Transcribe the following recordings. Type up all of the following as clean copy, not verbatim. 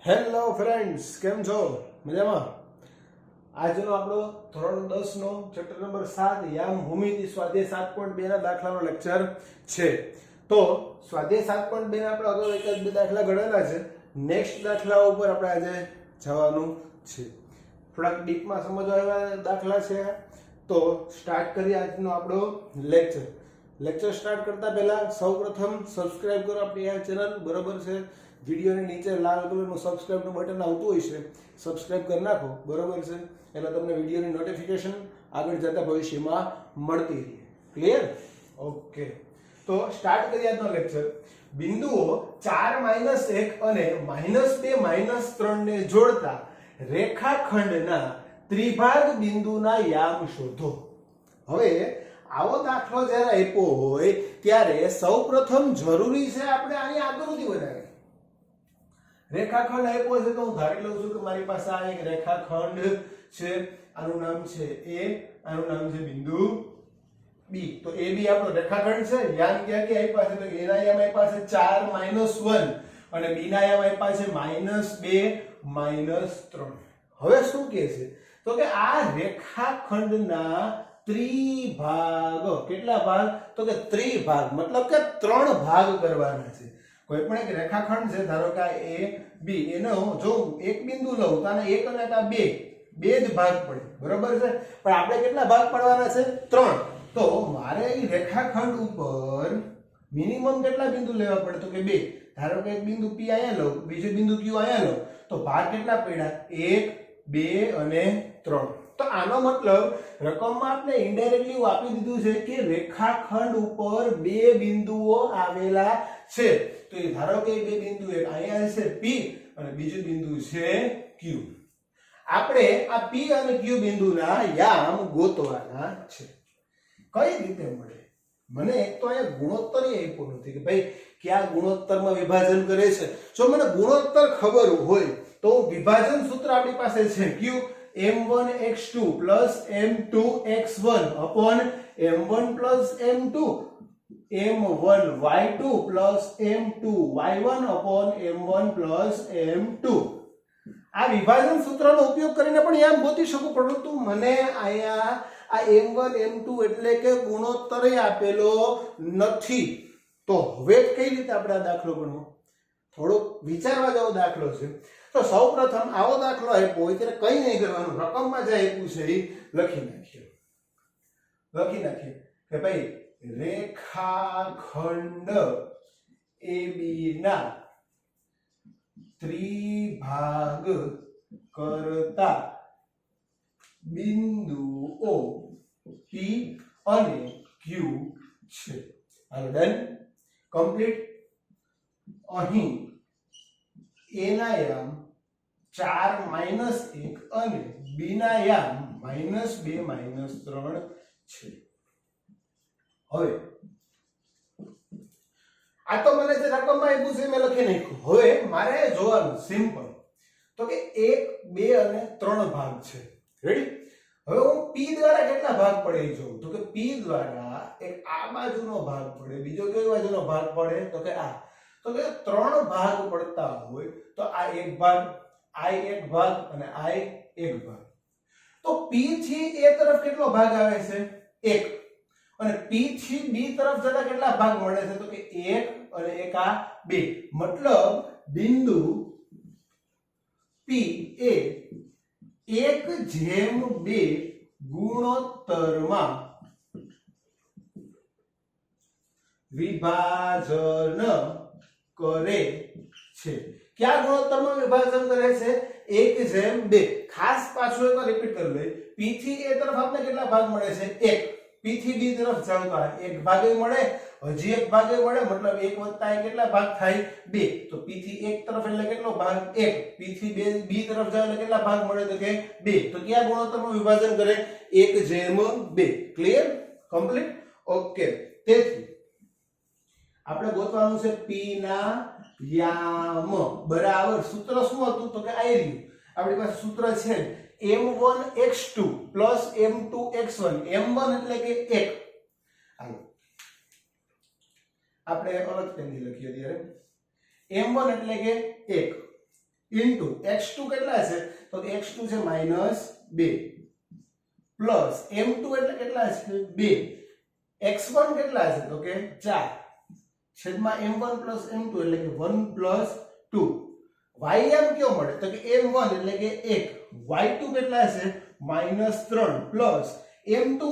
Hello friends, કેમ છો? મજામાં? આજનો આપણો ધોરણ 10 નો ચેપ્ટર નંબર 7 યામ ભૂમિતિ સ્વાધ્યાય 7.2 ના દાખલાનો લેક્ચર છે. તો સ્વાધ્યાય 7.2 ના આપણે અગાઉ એક જ બે દાખલા ગણેલા છે. નેક્સ્ટ દાખલા ઉપર આપણે આજે જવાનું છે. થોડાક ડીપમાં સમજવા એવા દાખલા છે. તો સ્ટાર્ટ કરીએ આજનો આપણો લેક્ચર સ્ટાર્ટ કરતા પહેલા સૌપ્રથમ સબસ્ક્રાઇબ કરો આપણી આ ચેનલ, બરોબર છે? વિડીયોની નીચે લાલ કલરનું સબસ્ક્રાઇબનું બટન આવતું હોય છે, સબસ્ક્રાઇબ કરી નાખો, બરોબર છે? એટલે તમને વિડીયોની નોટિફિકેશન આગળ જતા ભવિષ્યમાં મળતી રહે. ક્લિયર? ઓકે, તો સ્ટાર્ટ કરીએ આજનો લેક્ચર. બિંદુઓ 4 -1 અને -2 -3 ને જોડતા રેખાખંડના ત્રિભાગ બિંદુના યામ શોધો. હવે આવો દાખલો જ્યારે આપ્યો હોય ત્યારે સૌપ્રથમ જરૂરી છે આપણે આની આકૃતિ બનાવવી. રેખાખંડ આપ્યો છે તો હું ધારી લઉં છું કે મારી પાસે આ એક રેખાખંડ છે, આનું નામ છે A, આનું નામ છે બિંદુ B. તો AB આપણો રેખાખંડ છે. યામ ક્યાં ક્યાં આપ્યા છે? તો A ના યામ આપ્યા છે 4 -1 અને B ના યામ આપ્યા છે -2 -3. હવે શું કહે છે? તો કે આ રેખાખંડના ત્રિભાગ, કેટલા ભાગ? તો કે ત્રિભાગ મતલબ કે 3 ભાગ કરવાના છે. કોઈ પણ એક રેખાખંડ છે, ધારો કે આ A B, એનો જો એક બિંદુ લઉં તો આના એક અને આ બે જ ભાગ પડે, બરોબર છે? પણ આપણે કેટલા ભાગ પાડવાના છે? 3. તો મારે અહીં રેખાખંડ ઉપર મિનિમમ કેટલા બિંદુ લેવા પડે? તો કે 2. ધારો કે એક બિંદુ P અહીંયા લઉં, બીજું બિંદુ Q અહીંયા લઉં, તો ભાગ કેટલા પડ્યા? 1 2 અને 3. તો આનો મતલબ રકમમાં આપણે ઇનડાયરેક્ટલી આપી દીધું છે કે રેખાખંડ ઉપર 2 બિંદુઓ આવેલા છે. તો એ ધારો કે બે બિંદુ, એક અહીંયા છે P અને બીજું બિંદુ છે Q. આપણે આ P અને Q બિંદુના યામ ગોતવાના છે. કઈ રીતે મળે? મને એક તો અહીંયા ગુણોત્તર આપ્યો નથી કે ભાઈ કયા ગુણોત્તરમાં વિભાજન કરે છે. જો મને ગુણોત્તર ખબર હોય તો વિભાજન સૂત્ર આપણી પાસે છે Q m1x2 m2x1 m1 m2 m1y2 m2y1 m1 m2. આ વિભાજન સૂત્રનો ઉપયોગ કરીને પણ યામ ગોતી શકું, પરંતુ મને અહીંયા આ m1 m2 એટલે કે ગુણોત્તર આપેલો નથી. તો હવે કઈ રીતે આપણે આ દાખલો ગણવો? થોડો વિચારવા જેવો દાખલો છે. તો સૌપ્રથમ આવો દાખલો આપ્યો હોય ત્યારે કઈ નહીં કરવાનું, રકમમાં જે આપ્યું છે એ લખી નાખીએ કે ભાઈ રેખાખંડ AB ના ત્રિભાગ કરતા બિંદુઓ P અને Q છે. હાલો, ડન, કમ્પ્લીટ. અહીં A ના યામ 4 -1 અને B ના યામ -2 -3 છે. હવે આ તો મને જે રકમમાં આપ્યું છે મેં લખી નાખ્યું. હવે મારે જોવાનું સિમ્પલ, તો કે 1 2 અને 3 ભાગ છે. રેડી? હવે હું P દ્વારા કેટલા ભાગ પડે એ જોઉં. તો કે P દ્વારા એક આ બાજુનો ભાગ પડે, બીજો કઈ બાજુનો ભાગ પડે? તો કે આ. તો કે 3 ભાગ પડતા હોય તો આ એક ભાગ, આ એક ભાગ અને આ એક ભાગ. તો P થી A તરફ કેટલો ભાગ આવે છે? 1. અને P થી B તરફ જતા કેટલા ભાગ મળે છે? તો કે 1 અને 1 આ 2. મતલબ બિંદુ P એ 1/2 ગુણોત્તરમાં વિભાજન કરે છે. ક્યાં ગુણોત્તરમાં વિભાજન કરે છે? 1/2. ખાસ પાછું એકવાર રિપીટ કરી લઈએ. P થી A તરફ આપણે કેટલા ભાગ મળે છે? 1. P થી B તરફ જાવ તો એક ભાગે મળે, હજી એક ભાગે મળે, મતલબ 1 વત્તા 1 કેટલા ભાગ થાય? 2. તો P થી 1 તરફ એટલે કેટલો ભાગ? 1. P થી B તરફ જાવ એટલે કેટલા ભાગ મળે? તો કે 2. તો કયા ગુણોત્તરમાં વિભાજન કરે? 1/2. ક્લિયર? કમ્પ્લીટ? ઓકે. તેથી આપણે ગોતવાનું છે P ના યામ બરાબર. સૂત્ર શું હતું? તો કે આ રહ્યું આપણી પાસે સૂત્ર છે m1x2 m2x1. m1 એટલે કે 1. હાલો આપણે અલગ પેનથી લખીએ ત્યારે m1 એટલે કે 1 ઇન્ટુ x2 કેટલા છે તો કે x2 છે -2 પ્લસ m2 એટલે કેટલા છે 2 x1 કેટલા છે તો કે 4 છેદમાં m1 પ્લસ m2 એટલે કે 1 પ્લસ 2 ym કયો મળે તો કે m1 એટલે કે 1 y2 કેટલા છે -3 પ્લસ m2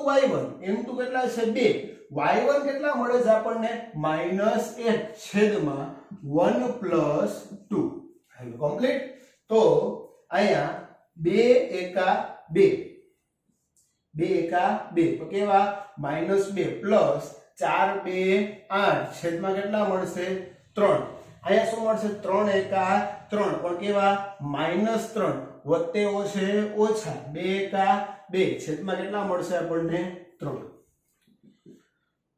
m2 કેટલા છે 2 y1 કેટલા મળે છે આપણને -1 છેદમાં 1 પ્લસ 2 હેલો કમ્પ્લીટ તો અહીંયા 2 એકા 2 2 એકા 2 તો કેવા -2 પ્લસ 4 2 8 છેદમાં કેટલા મળશે 3 અહીંયા શું મળશે 3 એકા 3 પણ કેવા -3 વત્તે ઓછે ઓછા 2 એકા 2 છેદમાં કેટલા મળશે આપણને 3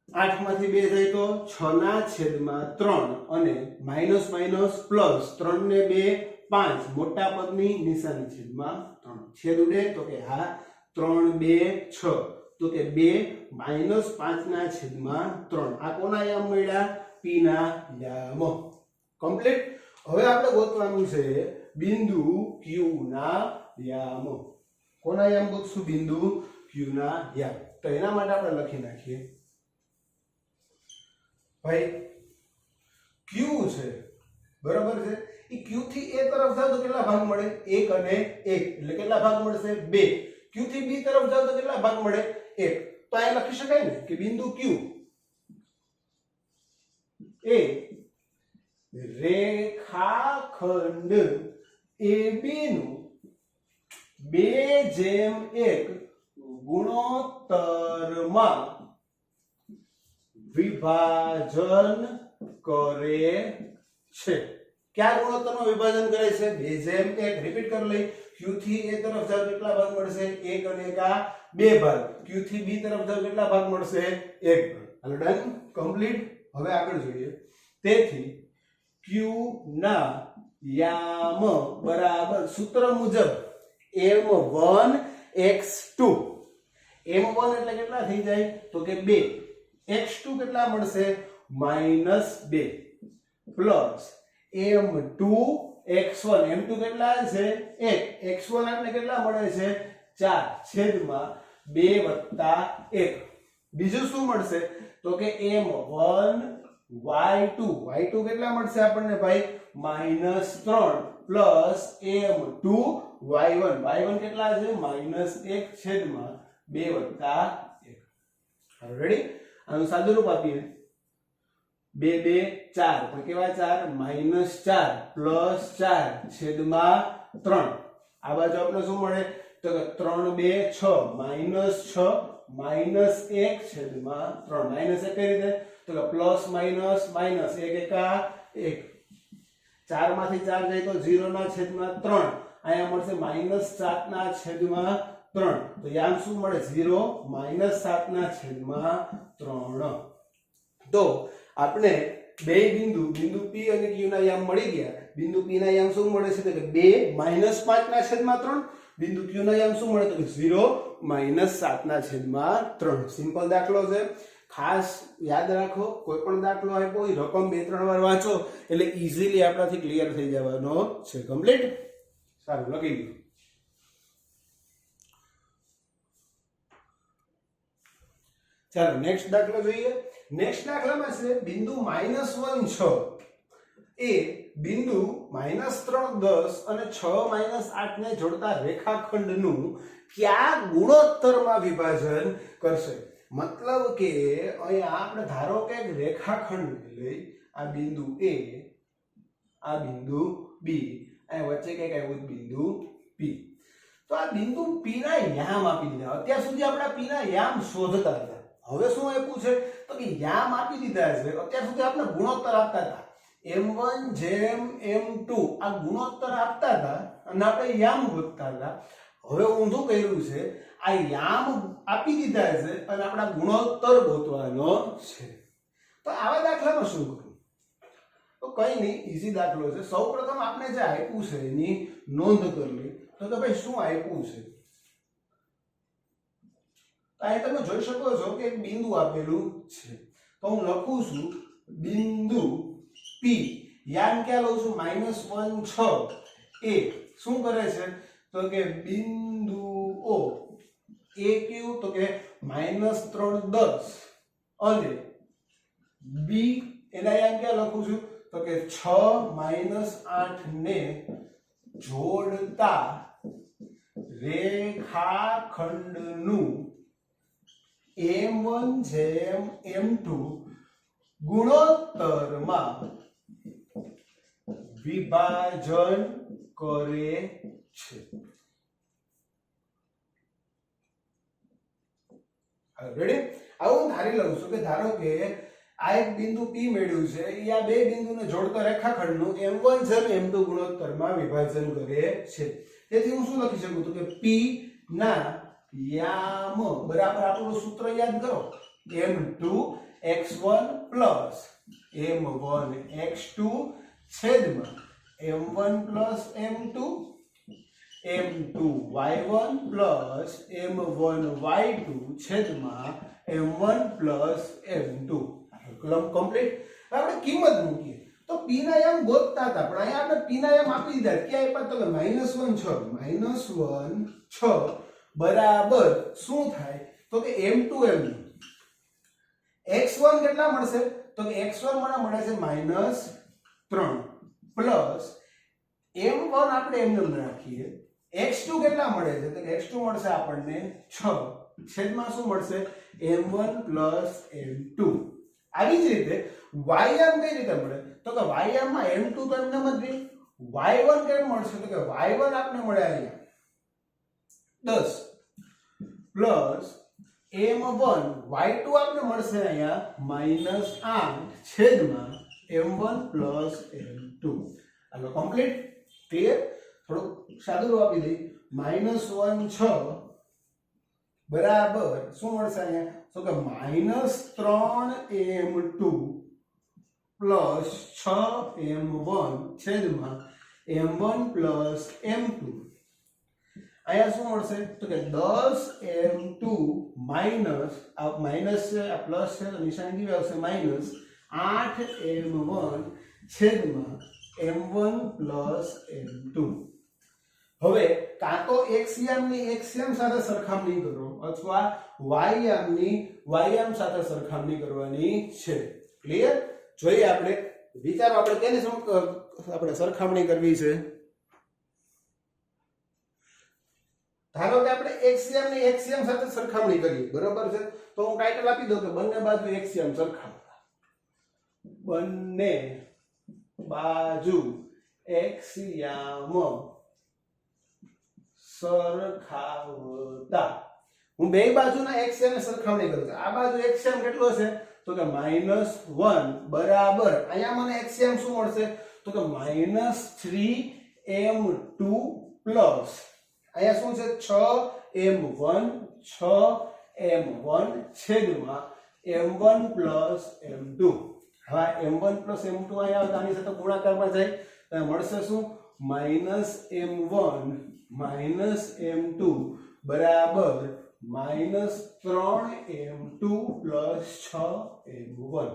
8 માંથી 2 જાય તો 6 ના છેદમાં 3 અને માઈનસ માઈનસ પ્લસ 3 ને 2 5 મોટા પદની નિશાની છેદમાં 3 છેદ ઉડે તો કે હા 3 2 6 તો કે 2 -5 ના છેદમાં 3 આ કોના યામ મળ્યા p ના યામ કમ્પ્લીટ હવે આપણે ગોતવાનું છે બિંદુ q ના યામ કોના યામ ગોતશું બિંદુ q ના યામ તો એના માટે આપણે લખી નાખીએ ભાઈ q છે બરાબર છે ઈ q થી a તરફ જાવ તો કેટલા ભાગ મળે 1 અને 1 એટલે કેટલા ભાગ મળશે 2 q થી b તરફ જાવ તો કેટલા ભાગ મળે 1 તો આ લખી શકાય ને કે બિંદુ q એ રેખાખંડ AB નું 2:1 ગુણોત્તરમાં વિભાજન કરે છે ક્યાં ગુણોત્તરમાં વિભાજન કરે છે 2:1 રિપીટ કરી લઈ q થી a તરફ જાવ કેટલા ભાગ મળશે 1 અને 1 આ 2 ભાગ q થી b તરફ જાવ કેટલા ભાગ મળશે 1 ભાગ હાલો ડન કમ્પ્લીટ હવે આગળ જોઈએ તેથી q ના યામ બરાબર સૂત્ર મુજબ m1 x2 m1 એટલે કેટલા થઈ જાય તો કે 2 x2 કેટલા મળશે -2 પ્લસ m2 x1 m2 કેટલા છે 1 x1 આપણે કેટલા મળે છે 4 છેદમાં 2 + 1 બીજું શું મળશે તો કે m1 y2 કેટલા મળશે આપણને ભાઈ -3 પ્લસ m2 y1 કેટલા છે -1 છેદમાં 2 + 1 હવે રેડી આનું સાદું રૂપ આપીએ 2 2 4 પણ કેવા 4 -4 પ્લસ 4 છેદમાં 3 આ બાજુ આપણે શું મળે તો કે 3 2 6 -6 -1 છેદમાં 3 -1 કઈ રીતે તો કે પ્લસ માઈનસ માઈનસ 1 એકા 1 4 માંથી 4 જાય તો 0 ના છેદમાં 3 અહીંયા મળશે -7 ના છેદમાં 3 તો યામ શું મળે 0 -7 ના છેદમાં 3 તો આપણે બે બિંદુ p અને q ના યામ મળી ગયા બિંદુ p ના યામ શું મળે છે તો કે 2 -5 ના છેદમાં 3 બિંદુ q ના યામ શું મળે તો કે 0 -7 ના છેદમાં 3 સિમ્પલ દાખલો છે ખાસ યાદ રાખો કોઈ પણ દાખલો આપ્યો હોય રકમ 2-3 વાર વાંચો એટલે ઈઝીલી આપણાથી ક્લિયર થઈ જવાનો છે કમ્પ્લીટ સારું લખી લો ચાલો નેક્સ્ટ દાખલો જોઈએ નેક્સ્ટ દાખલામાં છે બિંદુ -1 6 એ બિંદુ -3 10 અને 6 8 ને જોડતા રેખાખંડનું કયા ગુણોત્તરમાં વિભાજન કરશે मतलब કે અહીંયા આપણે ધારો કે એક રેખાખંડ લઈ આ બિંદુ A આ બિંદુ B અહીં વચ્ચે કઈક આવ્યું બિંદુ P તો આ બિંદુ P ના યામ આપી દીધા અત્યાર સુધી આપણે P ના યામ શોધતા હતા હવે શું આપ્યું છે તો કે યામ આપી દીધા છે અત્યાર સુધી આપણે ગુણોત્તર આપતા હતા m1 જેમ m2 આ ગુણોત્તર આપતા હતા અને આપણે યામ ગોતતા હતા હવે ઊંધું કર્યું છે આ યામ આપી દીધા છે અને આપણા ગુણોત્તર ગોતવાનો છે તો આવા દાખલામાં શું કરવું તો કઈ નહીં ઈઝી દાખલો છે સૌપ્રથમ આપણે જે આપ્યું છે એની નોંધ કરી લે તો કે ભાઈ શું આપ્યું છે અહીં તમે જોઈ શકો છો કે એક બિંદુ આપેલું છે તો હું લખું છું બિંદુ P યામ ક્યાં લઉં છું -1 6 એ શું કરે છે તો કે બિંદુઓ એ કયું તો કે -3 10 અને બી એના અહીંયા ક્યાં લખું છું તો કે 6 - 8 ને જોડતા રેખાખંડનું m1/m2 ગુણોત્તરમાં વિભાજન કરે છે। રેડી આવું ધારી લઉં છું કે ધારો કે આ એક બિંદુ P મેળવ્યું છે એ આ બે બિંદુને જોડતા રેખાખંડનું m1/m2 ગુણોત્તરમાં વિભાજન કરે છે। તેથી હું શું લખી શકું તો કે P ના યામ બરાબર આપણું સૂત્ર યાદ કરો m2x1 m1x2 છેદમાં m1 m2 m2y1 m1y2 છેદમાં m1 m2 કમ્પ્લીટ। આપણે કિંમત મૂકીએ તો p ના યામ ગોતતા હતા પણ અહીંયા આપણે p ના યામ આપી દીધા ક્યાં આપ્યા તો -1 6 બરાબર શું થાય તો કે m2 m2 x1 કેટલા મળશે તો કે x1 મને મળે છે -3 પ્લસ m1 આપણે એમને રાખીએ x2 કેટલા મળે છે તો કે x2 મળશે આપણને 6 છેદમાં શું મળશે m1 m2 આવી જ રીતે y1 કઈ રીતે મળે તો કે y1 માં m2 તો એમને મત રહી y1 કેમ મળશે તો કે y1 આપણે મળે અહીંયા 10 પ્લસ m1 y2 આપણે મળશે અહીંયા -8 છેદમાં m1 m2 આલો કમ્પ્લીટ ક્લિયર। થોડું સાદું રૂપ આપી દઈ -1 6 બરાબર શું મળશે અહીંયા તો કે -3m2 પ્લસ 6m1 છેદમાં m1 m2 અહીંયા શું મળશે તો કે 10m2 માઈનસ આ માઈનસ છે આ પ્લસ છે તો નિશાની કેવી આવશે -8m1 છેદમાં m1 m2। હવે કાં તો x યામની x યામ સાથે સરખામણી કરો અથવા y યામની y યામ સાથે સરખામણી કરવાની છે। ક્લિયર જોઈએ આપણે વિચારો આપણે કેની આપણે સરખામણી કરવી છે ધારો કે આપણે x યામની x યામ સાથે સરખામણી કરીએ બરોબર છે તો હું ટાઇટલ આપી દઉં કે બંને બાજુ x યામ સરખાવતા બંને બાજુ x યામ સરખાવતા હું બે બાજુના x યામ સરખામણી કરું છું આ બાજુ x યામ કેટલો છે તો કે -1 બરાબર અહીંયા મને x યામ શું મળશે તો કે -3m2 પ્લસ અહીંયા શું છે 6m1 છેદમાં m1 m2 હવે m1 m2 અહીંયા આની સાથે ગુણાકારમાં જાય તો મળશે શું -m1 m2 બરાબર -3m2 6m1।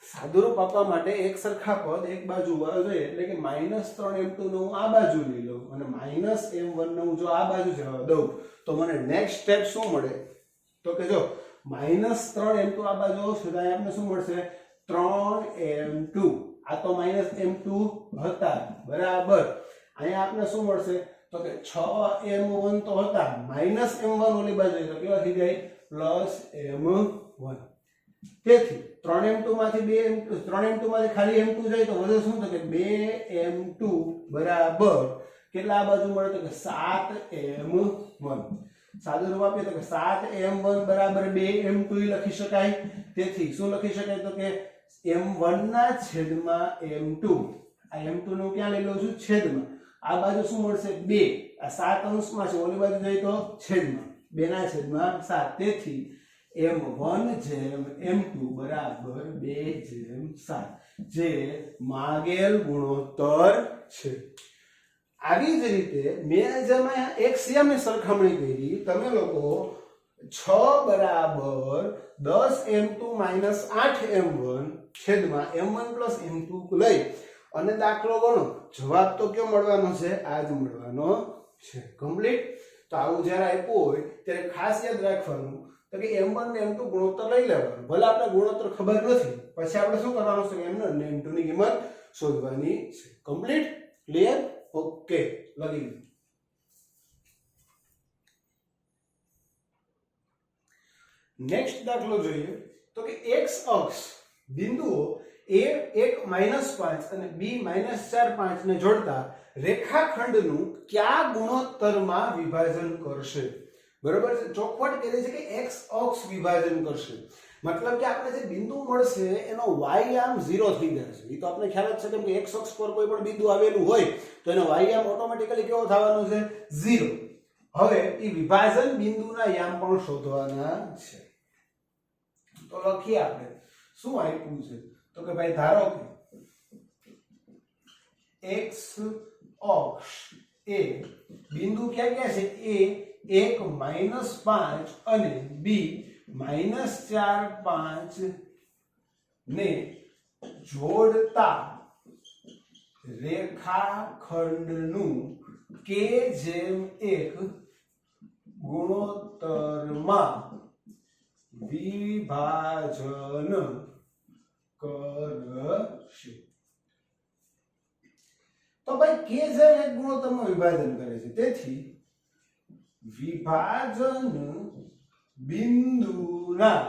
સાદું રૂપ આપવા માટે એક સરખા પદ એક બાજુ હોવા જોઈએ એટલે કે -3m2 નું આ બાજુ લઈ લઉં અને -m1 નું જો આ બાજુ જવા દઉં તો મને નેક્સ્ટ સ્ટેપ શું મળે તો કે જો -3m2 આ બાજુ આવશે તો આપણને શું મળશે 3m2 આ તો -m2 હતા બરાબર અહીંયા આપણે શું મળશે તો કે 6m1 તો હતા -m1 ઓલી બાજુ તો કેવા થઈ જાય +m1। તેથી 3m2 માંથી 2m2 3m2 માંથી ખાલી m2 જાય તો વધે શું તો કે 2m2 બરાબર કેટલા આ બાજુ મળે તો કે 7m1 સાદું રૂપ આપીએ તો કે 7m1 બરાબર 2m2 લખી શકાય। તેથી શું લખી શકાય તો કે m1 ના છેદમાં m2 આ m2 નું ક્યાં લઈ લઉં છું છેદમાં આ બાજુ શું મળશે 2 આ 7 અંશમાં છે ઓલી બાજુ જાય તો છેદમાં 2 ના છેદમાં 7 તેથી m1/m2 બરાબર 2/7 જે માગેલ ગુણોત્તર છે। આવી જ રીતે મેં જેમ x ની સરખામણી કરી તમે લોકો 6 બરાબર 10m2 8m1 છેદમાં m1 m2 લઈ અને દાખલો ગણો, જવાબ તો કયો મળવાનો છે? આ જ મળવાનો છે. કમ્પ્લીટ. તો આવું જ્યારે આપ્યું હોય ત્યારે ખાસ યાદ રાખવાનું તો કે m1 ને m2 ગુણોત્તર લઈ લેવાનું. ભલે આપણે ગુણોત્તર ખબર નથી, પછી આપણે શું કરવાનું છે? m1 અને m2 ની કિંમત શોધવાની છે. કમ્પ્લીટ? ક્લિયર? ઓકે, લખી લો. નેક્સ્ટ દાખલો જોઈએ તો કે x અક્ષ બિંદુઓ a1 -5 અને b-4 5 ને જોડતા રેખાખંડનું કયા ગુણોત્તરમાં વિભાજન કરશે? બરોબર છે. ચોખવટ કરી છે કે x અક્ષ વિભાજન કરશે, મતલબ કે આપણે જે બિંદુ મળશે એનો y આમ 0 થઈ જશે. એ તો આપણે ખ્યાલ જ છે કેમ કે x અક્ષ પર કોઈ પણ બિંદુ આવેલું હોય તો એનો y આમ ઓટોમેટિકલી કેવો થવાનો છે? 0. હવે એ વિભાજન બિંદુના યામ પણ શોધવાના છે. તો લખીએ આપણે શું આપ્યું છે તો કે ભાઈ ધારો કે x અક્ષ એ બિંદુ ક્યાં ક્યાં છે? a1 -5 અને b-4 5 ને જોડતા રેખાખંડનું k/1 ગુણોત્તરમાં વિભાજન કરશે. તો ભાઈ k/1 ગુણોત્તરમાં વિભાજન કરે છે, તેથી વિભાજન બિંદુના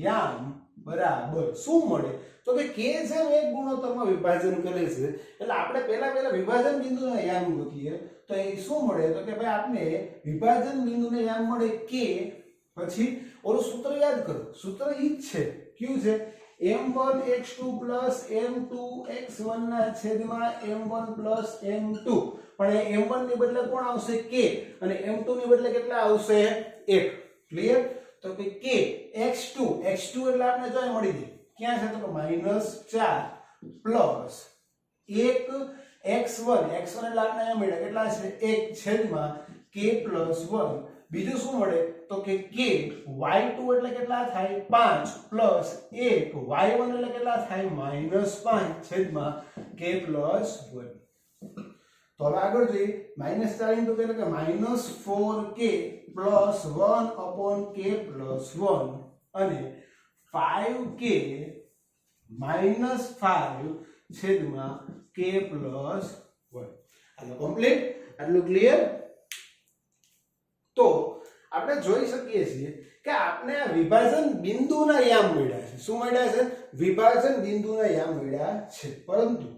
યામ બરાબર શું મળે? તો કે k/1 ગુણોત્તરમાં વિભાજન કરે છે એટલે આપણે પહેલા વિભાજન બિંદુના યામ ગોતીએ તો એ શું મળે? તો કે ભાઈ આપણે વિભાજન બિંદુને યામ મળે k, પછી ઓલું સૂત્ર યાદ કરો. સૂત્ર ઈ જ છે. કયું છે? m1x2 m2x1 ના છેદમાં m1 m2. પણ એ m1 ની બદલે કોણ આવશે? k, અને m2 ની બદલે કેટલા આવશે? 1. ક્લિયર? તો કે k x2 એટલે આપણે જોઈ મળી ગઈ ક્યાં છે? તો કે -4 પ્લસ 1 x1 એટલે આપણે અહીંયા મળ્યા કેટલા છે? 1 છેદમાં k + 1. બીજું શું મળે? તો કે k y2 એટલે કેટલા થાય? 5 પ્લસ 1 y1 એટલે કેટલા થાય? -5 છેદમાં k + 1. તો હવે આગળ જોઈએ. -4 * એટલે કે -4k + 1/k + 1 અને 5k -5 છેદમાં k + 1. આનો કમ્પ્લીટ? આટલું ક્લિયર? તો આપણે જોઈ શકીએ છીએ કે આપણે આ વિભાજન બિંદુના યામ મળ્યા છે. શું મળ્યા છે? વિભાજન બિંદુના યામ મળ્યા છે. પરંતુ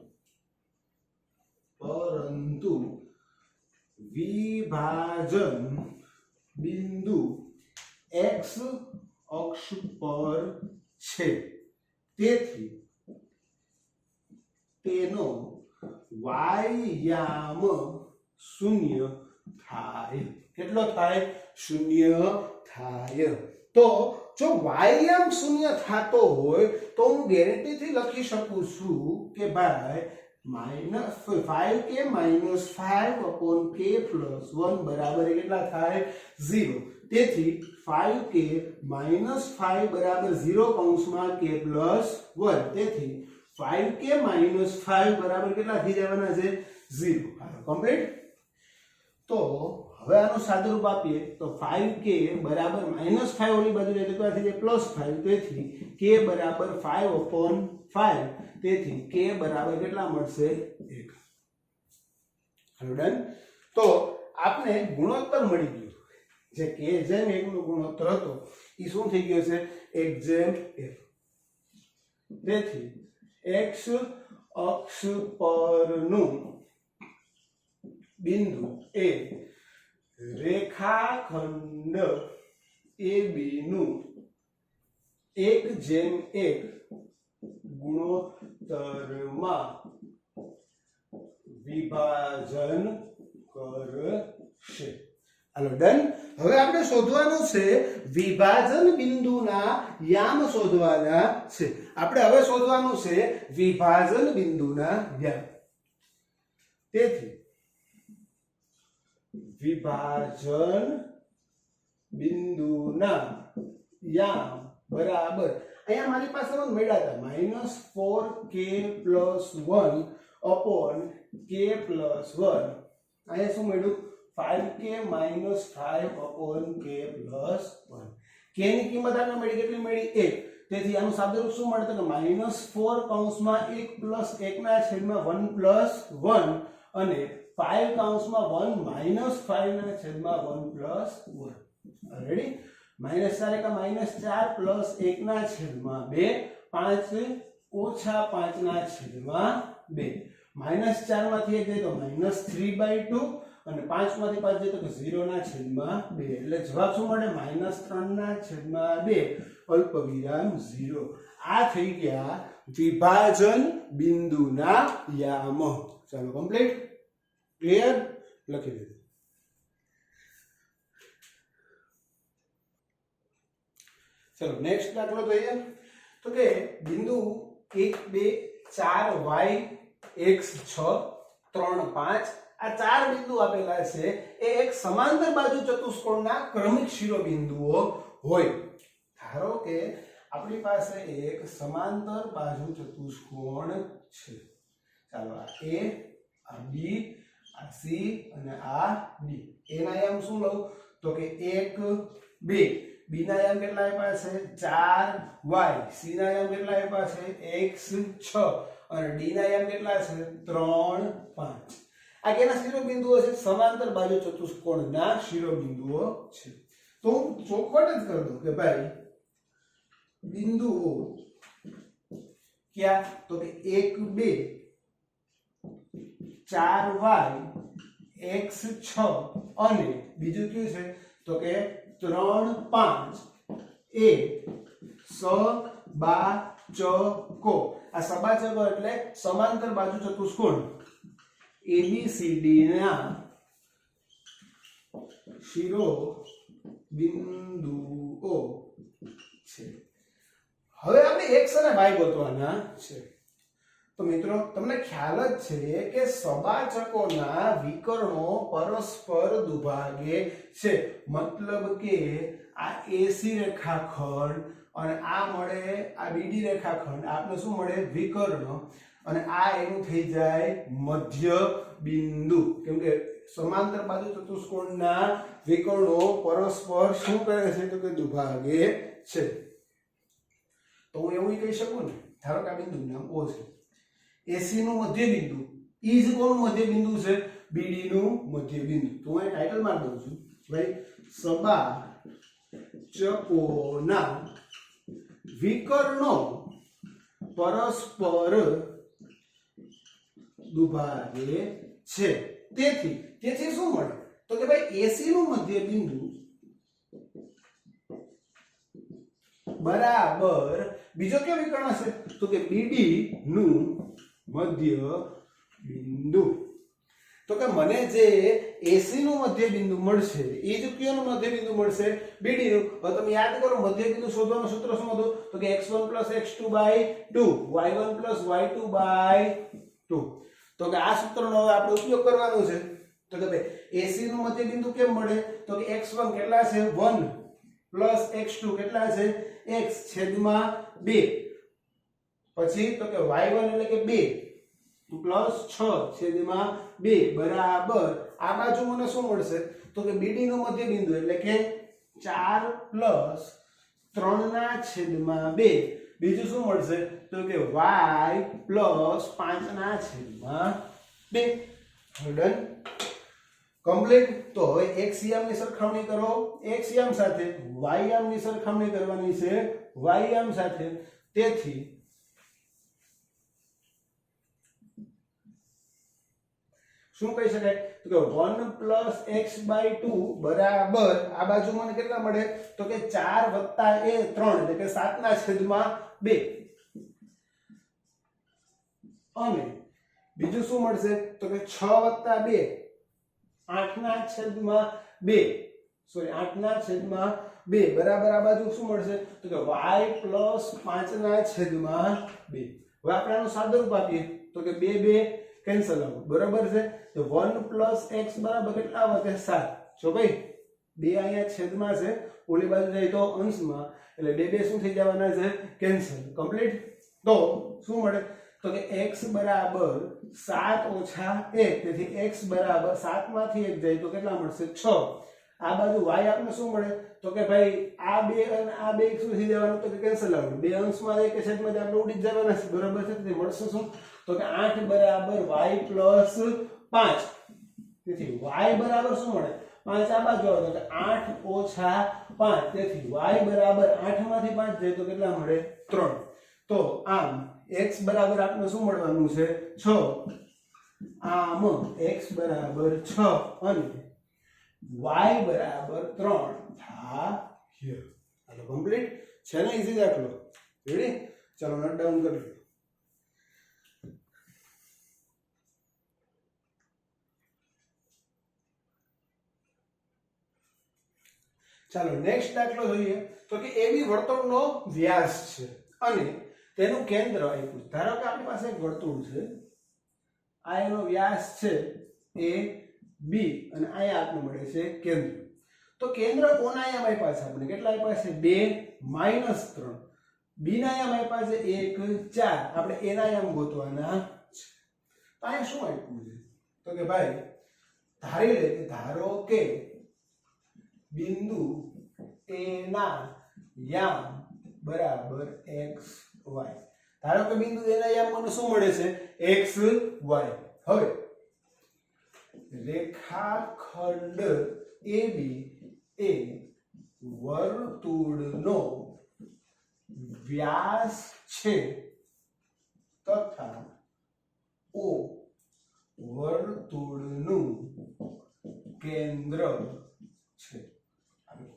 વિભાજન બિંદુ x અક્ષ પર છે, તેથી તેનો y યામ 0 થાય. કેટલો થાય? 0 થાય. તો જો y યામ 0 થતો હોય તો હું ગેરંટીથી લખી શકું છું કે ભાઈ -5k - 5/k + 1 બરાબર કેટલા થાય? 0. તેથી 5k - 5 બરાબર 0 કૌંસમાં k + 1. તેથી 5k - 5 બરાબર કેટલા થઈ જવાના છે? 0. હાલો કમ્પ્લીટ. તો હવે આનું સાદુરૂપ આપીએ તો 5k બરાબર -5 ઓલી બાજુ એટલે કેટલા થઈ જાય? +5. તેથી k બરાબર 5/5. તેથી k બરાબર કેટલા મળશે? 1. હાલો ડન. તો આપણે ગુણોત્તર મળી ગયો. જે k/1 નો ગુણોત્તર હતો એ શું થઈ ગયો છે? 1/1. તેથી x અક્ષ પરનું બિંદુ એ રેખાખંડ AB નું 1/1 ગુણોત્તરમાં વિભાજન કરશે. હાલો ડન. હવે આપણે શોધવાનું છે વિભાજન બિંદુના યામ શોધવાના છે. આપણે હવે શોધવાનું છે વિભાજન બિંદુના યામ. તેથી વિભાજન બિંદુના યામ બરાબર અહીંયા મારી પાસે મળ્યા હતા -4k + 1 upon k plus 1. અહીંયા શું મળ્યું 5k minus 5 upon k plus 1. k ની કિંમત આપણે મળી કેટલી મળી 1. તેથી આનું સાદુરૂપ શું મળે તો કે -4 કૌંસમાં 1 plus 1 ના છેદમાં 1 plus 1 અને 5 કૌંસમાં 1 minus 5 ના છેદમાં 1 plus 1. રેડી? -4 का -4 plus 1 ના છેદમાં 2 5 ઓછા 5 ના છેદમાં 2 -4 માંથી 1 જાય તો -3/2 અને 5 માંથી 5 જાય તો 0 ના છેદમાં 2 એટલે જવાબ શું મળે -3 ના છેદમાં 2 અલ્પવિરામ 0. આ થઈ ગયા વિભાજન બિંદુના યામ. ચાલો કમ્પ્લીટ ક્લિયર લખી દીધું. चलो नेक्स्ट दाखलो જોઈએ તો કે બિંદુ 1 2 4 y x 6 3 5 આ ચાર બિંદુ આપેલા છે એ એક સમાંતર બાજુ ચતુષ્કોણના ક્રમિક શિરોબિંદુઓ હોય. ધારો કે આપણી પાસે એક સમાંતર બાજુ ચતુષ્કોણ છે. ચાલો આ a આ b આ c અને આ d. a ના આયામ શું લઉં તો કે 1 2 b ના આયામ કેટલા આપ્યા છે 4y c ના આયામ કેટલા આપ્યા છે x 6 અને d ના આયામ કેટલા છે 3 5. આ કેના શિરોબિંદુઓ છે સમાંતર બાજુ ચતુષ્કોણના શિરોબિંદુઓ છે. તો હું ચોખવટ જ કરી દઉં કે ભાઈ બિંદુઓ ક્યાં તો કે 1 2 4y x 6 અને બીજું કયું છે તો કે 3 5 એ સબાચકો. આ સબાચકો એટલે સમાંતર બાજુ ચતુષ્કોણ ABCD ના શિરોબિંદુઓ છે. હવે આપણે x અને y ગોતવાના છે. તો મિત્રો તમને ખ્યાલ જ છે કે સબાચકોના વિકર્ણો પરસ્પર દુભાગે છે. મતલબ કે આ AC રેખાખંડ અને આ મળે આ BD રેખાખંડ આપણે શું મળે વિકર્ણ અને આ એનું થઈ જાય મધ્ય બિંદુ. કેમ કે સમાંતર બાજુ ચતુષ્કોણના વિકર્ણો પરસ્પર શું કરે છે તો કે દુભાગે છે. તો હું એવું કહી શકું ને ધારો કે આ બિંદુ નામ O છે. AC નું મધ્ય બિંદુ E જ કોનું મધ્ય બિંદુ છે BD નું મધ્ય બિંદુ. તો હું ટાઇટલ માર દઉં છું ભાઈ સબાચકોના વિકર્ણો પરસ્પર દુભાગે છે. તેથી શું મળે તો કે ભાઈ AC નું મધ્ય બિંદુ બરાબર બીજો કયો વિકર્ણ છે તો કે BD નું મધ્ય બિંદુ. તો કે મને જે AC નું મધ્ય બિંદુ મળશે એ જ કયોનું મધ્ય બિંદુ મળશે BD નું. હવે તમે યાદ કરો મધ્ય બિંદુ શોધવાનું સૂત્ર શું હતું તો કે x1 + x2/2 y1 + y2/2. તો કે આ સૂત્રનો હવે આપણે ઉપયોગ કરવાનો છે. તો કે ભાઈ AC નું મધ્ય બિંદુ કેમ મળે તો કે x1 કેટલા છે 1 + x2 કેટલા છે x છેદમાં 2 પછી તો કે y1 એટલે કે 2 + 6 છેદમાં 2 બરાબર આ બાજુ મને શું મળશે તો કે BD નું મધ્ય બિંદુ એટલે કે 4 + 3 ના છેદમાં 2 બીજું શું મળશે તો કે y + 5 ના છેદમાં 2. Done complete. તો હવે x યામની સરખામણી કરો x યામ સાથે y યામની સરખામણી કરવાની છે y યામ સાથે. તેથી શું કહી શકાય તો કે 1 + x/2 બરાબર આ બાજુ મને કેટલા મળે તો કે 4 + a 3 એટલે કે 7 ના છેદમાં 2 અને બીજું શું મળશે તો કે 6 + 2 8 ના છેદમાં 2 સોરી 8 ના છેદમાં 2 બરાબર આ બાજુ શું મળશે તો કે y + 5 ના છેદમાં 2. હવે આપણે આનું સાદુરૂપ આપીએ તો કે 2 2 કેન્સલ આઉટ બરાબર છે. તો 1 + x બરાબર કેટલા વધે 7. જો ભાઈ 2 અહીંયા છેદમાં છે ઓલી બાજુ જાય તો અંશમાં એટલે 2 2 શું થઈ જવાના છે કેન્સલ. કમ્પ્લીટ. તો શું મળે તો કે x બરાબર 7 ઓછા 1, તેથી x બરાબર 7 માંથી 1 જાય તો કેટલા મળશે 6. આ બાજુ y આપણે શું મળે તો કે ભાઈ આ બે અને આ બે શું થઈ જવાનું તો કે કેન્સલ આવવાનું, બે અંશમાં જાય કે છેદમાં આપણે ઉડી જ જવાના છે, બરાબર છે. તેથી મળશે શું તો કે 8 બરાબર y પ્લસ 5. તેથી y બરાબર શું મળે 5 આ બાજુ આવે તો કે 8 ઓછા 5, તેથી y બરાબર 8 માંથી 5 જાય તો કેટલા મળે 3. તો આમ x બરાબર આપણે શું મળવાનું છે 6, આમ x બરાબર 6 અને y બરાબર 3 થાય. હાલો કમ્પ્લીટ છે ને, ઈઝી દાખલો. રેડી, ચાલો નોટ ડાઉન કરી લો. ચાલો નેક્સ્ટ દાખલો જોઈએ. તો કે AB વર્તુળનો વ્યાસ છે અને તેનું કેન્દ્ર આપ્યું. ધારો કે આપણી પાસે એક વર્તુળ છે, આ એનો વ્યાસ છે A B અને અહીંયા આપણને મળે છે કેન્દ્ર. તો કેન્દ્ર કોના આયામ આપ્યા છે આપણે, કેટલા આપ્યા છે 2 - 3. B ના આયામ આપ્યા છે 1 4. આપણે A ના આયામ ગોતવાના છે. તો અહીંયા શું આપ્યું છે તો કે ભાઈ ધારી લે કે ધારો કે બિંદુ A ના યામ બરાબર x y. ધારો કે બિંદુ A ના યામ મને શું મળે છે x y. હવે રેખાખંડ AB એ વર્તુળનો વ્યાસ છે તથા O વર્તુળનું કેન્દ્ર છે.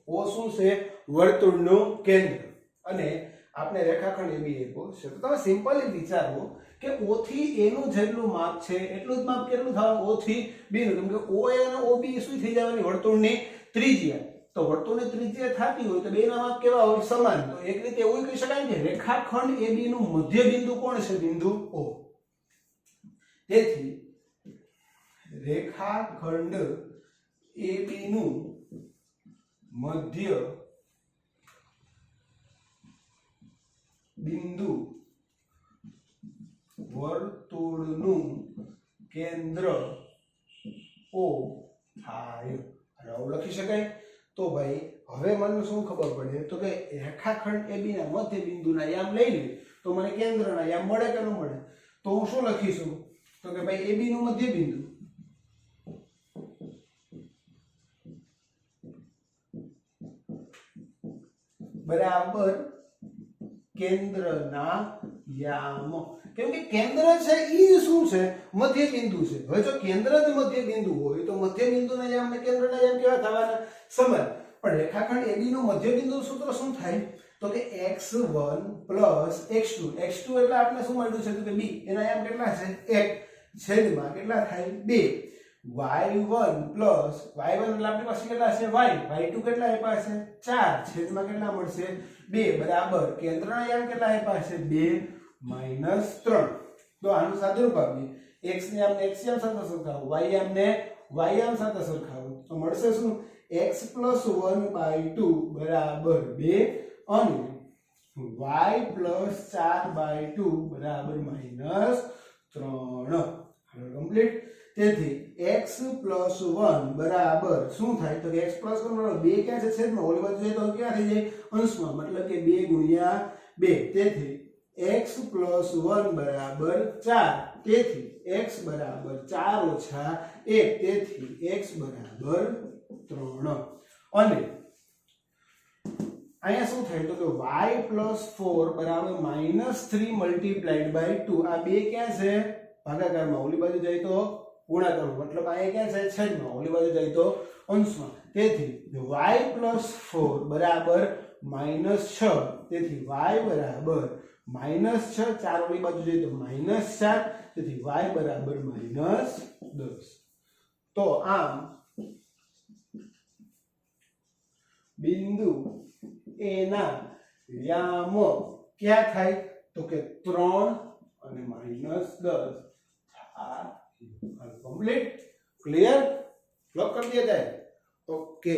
O શું છે વર્તુળનું કેન્દ્ર અને આપણે રેખાખંડ AB આપ્યો છે. તો તમે સિમ્પલી વિચારો કે O થી A નું જેટલું માપ છે એટલું જ માપ કેટલું થવાનું O થી B નું, કેમ કે OA અને OB શું થઈ જવાની વર્તુળની ત્રિજ્યા. તો વર્તુળની ત્રિજ્યા થતી હોય તો બેના માપ કેવા હોય સમાન. તો એક રીતે એવું કહી શકાય કે રેખાખંડ AB નું મધ્ય બિંદુ કોણ છે બિંદુ O. તેથી રેખાખંડ AB નું મધ્ય બિંદુ વર્તુળનું કેન્દ્ર O થાય. આવું લખી શકાય. તો ભાઈ હવે મને શું ખબર પડે તો કે રેખાખંડ AB ના મધ્ય બિંદુના યામ લઈ લે તો મને કેન્દ્રના યામ મળે કે ન મળે. તો હું શું લખીશું તો કે ભાઈ AB નું મધ્ય બિંદુ બરાબર કેન્દ્રના યામ. કેમ કે કેન્દ્ર છે ઈ શું છે મધ્ય બિંદુ છે. હવે જો કેન્દ્ર જ મધ્ય બિંદુ હોય તો મધ્ય બિંદુના યામ અને કેન્દ્રના યામ કેવા થવાના સમાન. પણ રેખાખંડ AB નું મધ્ય બિંદુ સૂત્ર શું થાય તો કે x1 + x2. x2 એટલે આપણે શું મળ્યું છે તો કે b, એના યામ કેટલા છે 1 છેદમાં કેટલા થાય 2. y1 + y1 એટલે આપણી પાસે કેટલા છે y, y2 કેટલા આપ્યા છે 4 છેદમાં કેટલા મળશે 2 બરાબર કેન્દ્રના યામ કેટલા આપ્યા છે 2 - 3. તો આનું સાદુરૂપ આપીએ, x ને આપણે x યામ સાથે સરખાવો, y યામ ને y યામ સાથે સરખાવો તો મળશે શું x + 1/2 બરાબર 2 અને y + 4/2 બરાબર -3. હવે કમ્પ્લીટ. તેથી x + 1 બરાબર શું થાય તો કે x + 1 બરાબર 2 ક્યાં છે છેદમાં, ઓલી બાજુ જાય તો ક્યાં થઈ જાય અંશમાં, મતલબ કે 2 × 2. તેથી x + 1 બરાબર 4. તેથી x બરાબર 4 ઓછા 1. તેથી x બરાબર 3. અને અહીંયા શું થાય તો કે y + 4 બરાબર -3 × 2. આ બે ક્યાં છે ભાગાકારમાં, ઓલી બાજુ જાય તો ગુણાકારમાં, મતલબ અહીંયા ક્યાં છે છેદમાં, ઓલી બાજુ જાય તો અંશમાં. તેથી y + 4 બરાબર -6. તેથી y બરાબર -6, 4 ઓલી બાજુ જાય તો -4. તેથી y બરાબર -10. તો આમ બિંદુ A ના યામ ક્યાં થાય તો કે 3 અને -10 થાય. કમ્પ્લીટ, ક્લિયર, લોક કરી દે જાય. ઓકે.